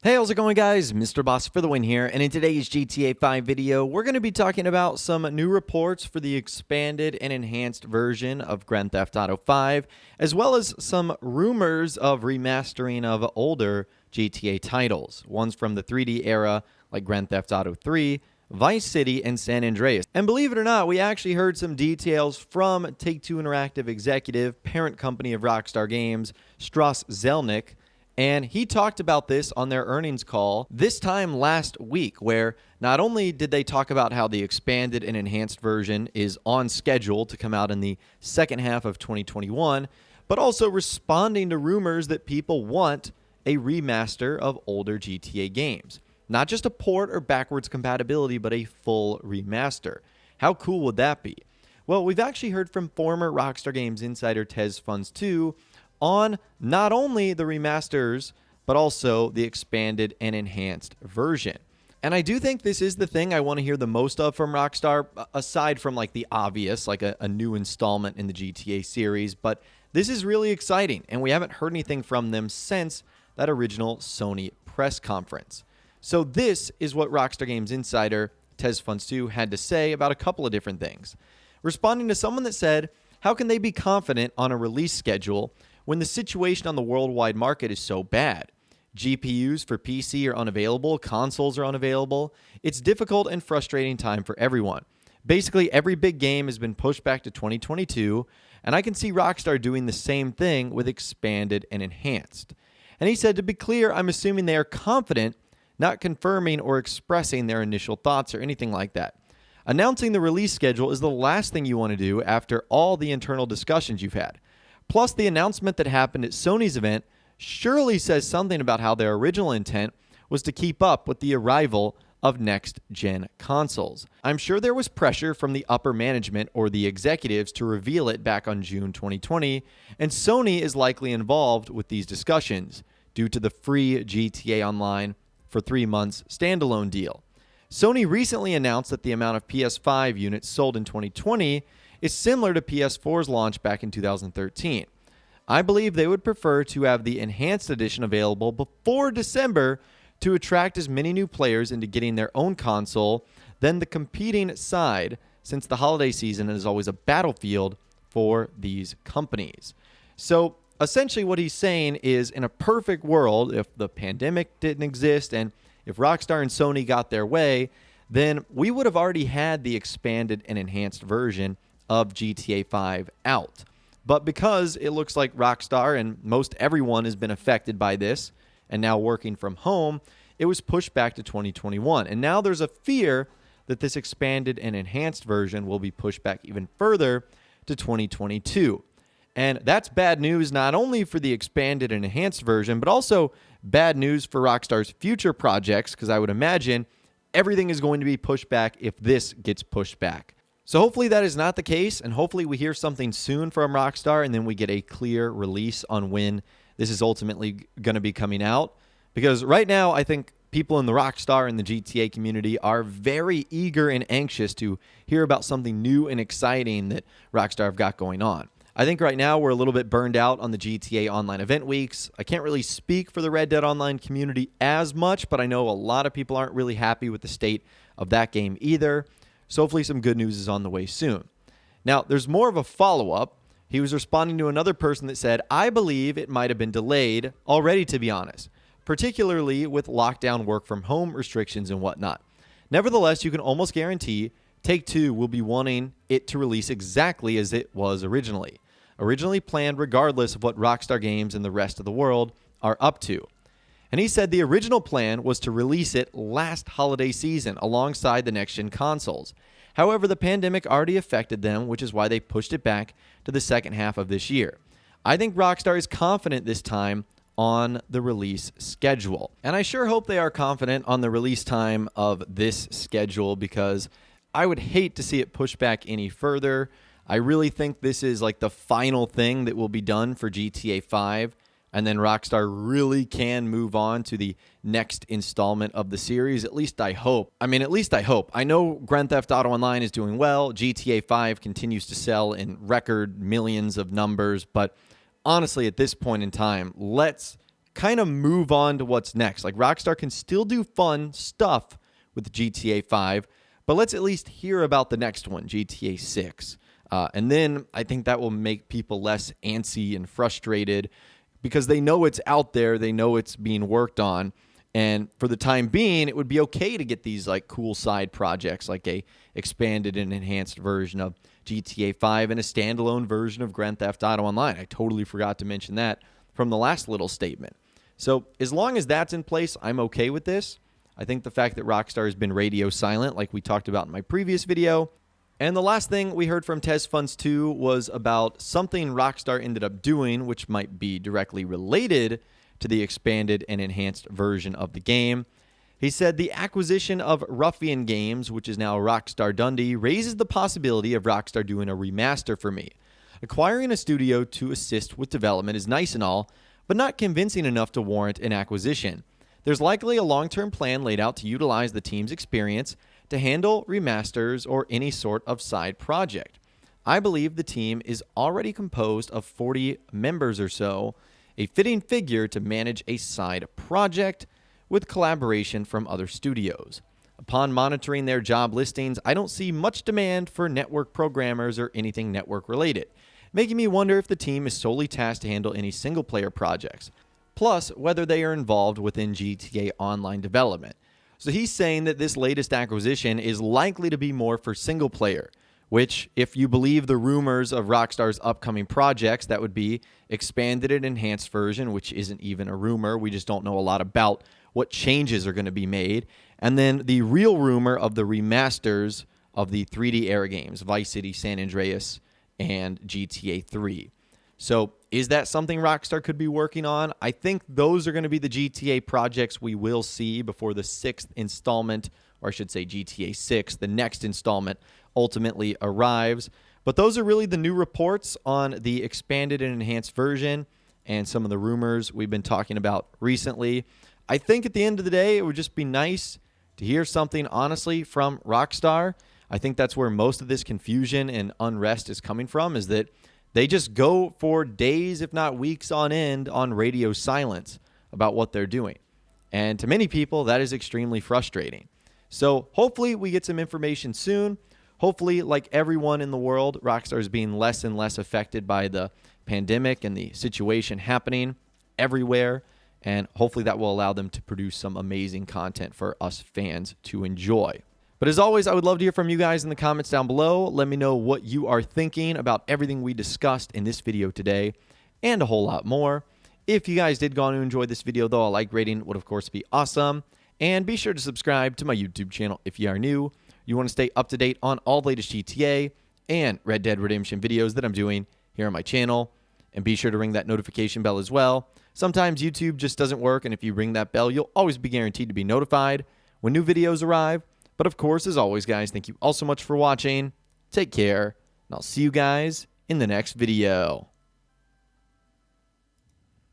Hey, how's it going, guys? MrBossFTW here, and in today's GTA 5 video, we're going to be talking about some new reports for the expanded and enhanced version of Grand Theft Auto 5, as well as some rumors of remastering of older GTA titles, ones from the 3D era like Grand Theft Auto 3, Vice City, and San Andreas. And believe it or not, we actually heard some details from Take-Two Interactive executive, parent company of Rockstar Games, Strauss Zelnick. And he talked about this on their earnings call this time last week, where not only did they talk about how the expanded and enhanced version is on schedule to come out in the second half of 2021, but also responding to rumors that people want a remaster of older GTA games. Not just a port or backwards compatibility, but a full remaster. How cool would that be? Well, we've actually heard from former Rockstar Games insider TezFunds2 on not only the remasters, but also the expanded and enhanced version. And I do think this is the thing I want to hear the most of from Rockstar, aside from like the obvious, like a new installment in the GTA series. But this is really exciting, and we haven't heard anything from them since that original Sony press conference. So this is what Rockstar Games insider TezFunds2 had to say about a couple of different things. Responding to someone that said, how can they be confident on a release schedule when the situation on the worldwide market is so bad? GPUs for PC are unavailable, consoles are unavailable. It's difficult and frustrating time for everyone. Basically, every big game has been pushed back to 2022, and I can see Rockstar doing the same thing with expanded and enhanced. And he said, to be clear, I'm assuming they are confident, not confirming or expressing their initial thoughts or anything like that. Announcing the release schedule is the last thing you want to do after all the internal discussions you've had. Plus, the announcement that happened at Sony's event surely says something about how their original intent was to keep up with the arrival of next-gen consoles. I'm sure there was pressure from the upper management or the executives to reveal it back on June 2020, and Sony is likely involved with these discussions due to the free GTA Online for 3 months standalone deal. Sony recently announced that the amount of PS5 units sold in 2020 is similar to PS4's launch back in 2013. I believe they would prefer to have the enhanced edition available before December to attract as many new players into getting their own console than the competing side, since the holiday season is always a battlefield for these companies. So essentially what he's saying is, in a perfect world, if the pandemic didn't exist and if Rockstar and Sony got their way, then we would have already had the expanded and enhanced version of GTA 5 out. But because it looks like Rockstar and most everyone has been affected by this and now working from home, it was pushed back to 2021. And now there's a fear that this expanded and enhanced version will be pushed back even further to 2022. And that's bad news not only for the expanded and enhanced version, but also bad news for Rockstar's future projects, because I would imagine everything is going to be pushed back if this gets pushed back. So hopefully that is not the case, and hopefully we hear something soon from Rockstar, and then we get a clear release on when this is ultimately going to be coming out. Because right now, I think people in the Rockstar and the GTA community are very eager and anxious to hear about something new and exciting that Rockstar have got going on. I think right now we're a little bit burned out on the GTA Online event weeks. I can't really speak for the Red Dead Online community as much, but I know a lot of people aren't really happy with the state of that game either. So hopefully some good news is on the way soon. Now, there's more of a follow-up. He was responding to another person that said, I believe it might have been delayed already, to be honest, particularly with lockdown work from home restrictions and whatnot. Nevertheless, you can almost guarantee Take-Two will be wanting it to release exactly as it was originally planned, regardless of what Rockstar Games and the rest of the world are up to. And he said the original plan was to release it last holiday season alongside the next-gen consoles. However, the pandemic already affected them, which is why they pushed it back to the second half of this year. I think Rockstar is confident this time on the release schedule. And I sure hope they are confident on the release time of this schedule, because I would hate to see it pushed back any further. I really think this is like the final thing that will be done for GTA 5. And then Rockstar really can move on to the next installment of the series. At least I hope. I know Grand Theft Auto Online is doing well. GTA 5 continues to sell in record millions of numbers. But honestly, at this point in time, let's kind of move on to what's next. Like, Rockstar can still do fun stuff with GTA 5, but let's at least hear about the next one, GTA 6. And then I think that will make people less antsy and frustrated because they know it's out there, they know it's being worked on. And for the time being, it would be okay to get these like cool side projects, like a expanded and enhanced version of GTA 5 and a standalone version of Grand Theft Auto Online. I totally forgot to mention that from the last little statement. So as long as that's in place, I'm okay with this. I think the fact that Rockstar has been radio silent, like we talked about in my previous video. And the last thing we heard from Tez Funds 2 was about something Rockstar ended up doing, which might be directly related to the expanded and enhanced version of the game. He said the acquisition of Ruffian Games, which is now Rockstar Dundee, raises the possibility of Rockstar doing a remaster for me. Acquiring a studio to assist with development is nice and all, but not convincing enough to warrant an acquisition. There's likely a long-term plan laid out to utilize the team's experience to handle remasters or any sort of side project. I believe the team is already composed of 40 members or so, a fitting figure to manage a side project with collaboration from other studios. Upon monitoring their job listings, I don't see much demand for network programmers or anything network related, making me wonder if the team is solely tasked to handle any single-player projects, plus whether they are involved within GTA Online development. So he's saying that this latest acquisition is likely to be more for single-player, which, if you believe the rumors of Rockstar's upcoming projects, that would be expanded and enhanced version, which isn't even a rumor. We just don't know a lot about what changes are going to be made. And then the real rumor of the remasters of the 3D era games, Vice City, San Andreas, and GTA 3. So is that something Rockstar could be working on? I think those are going to be the GTA projects we will see before the 6th installment, or I should say GTA 6, the next installment, ultimately arrives. But those are really the new reports on the expanded and enhanced version and some of the rumors we've been talking about recently. I think at the end of the day, it would just be nice to hear something honestly from Rockstar. I think that's where most of this confusion and unrest is coming from, is that they just go for days, if not weeks on end, on radio silence about what they're doing. And to many people, that is extremely frustrating. So hopefully we get some information soon. Hopefully, like everyone in the world, Rockstar is being less and less affected by the pandemic and the situation happening everywhere. And hopefully that will allow them to produce some amazing content for us fans to enjoy. But as always, I would love to hear from you guys in the comments down below. Let me know what you are thinking about everything we discussed in this video today and a whole lot more. If you guys did go on to enjoy this video, though, a like rating would, of course, be awesome. And be sure to subscribe to my YouTube channel if you are new. You want to stay up to date on all the latest GTA and Red Dead Redemption videos that I'm doing here on my channel. And be sure to ring that notification bell as well. Sometimes YouTube just doesn't work, and if you ring that bell, you'll always be guaranteed to be notified when new videos arrive. But of course, as always, guys, thank you all so much for watching. Take care, and I'll see you guys in the next video.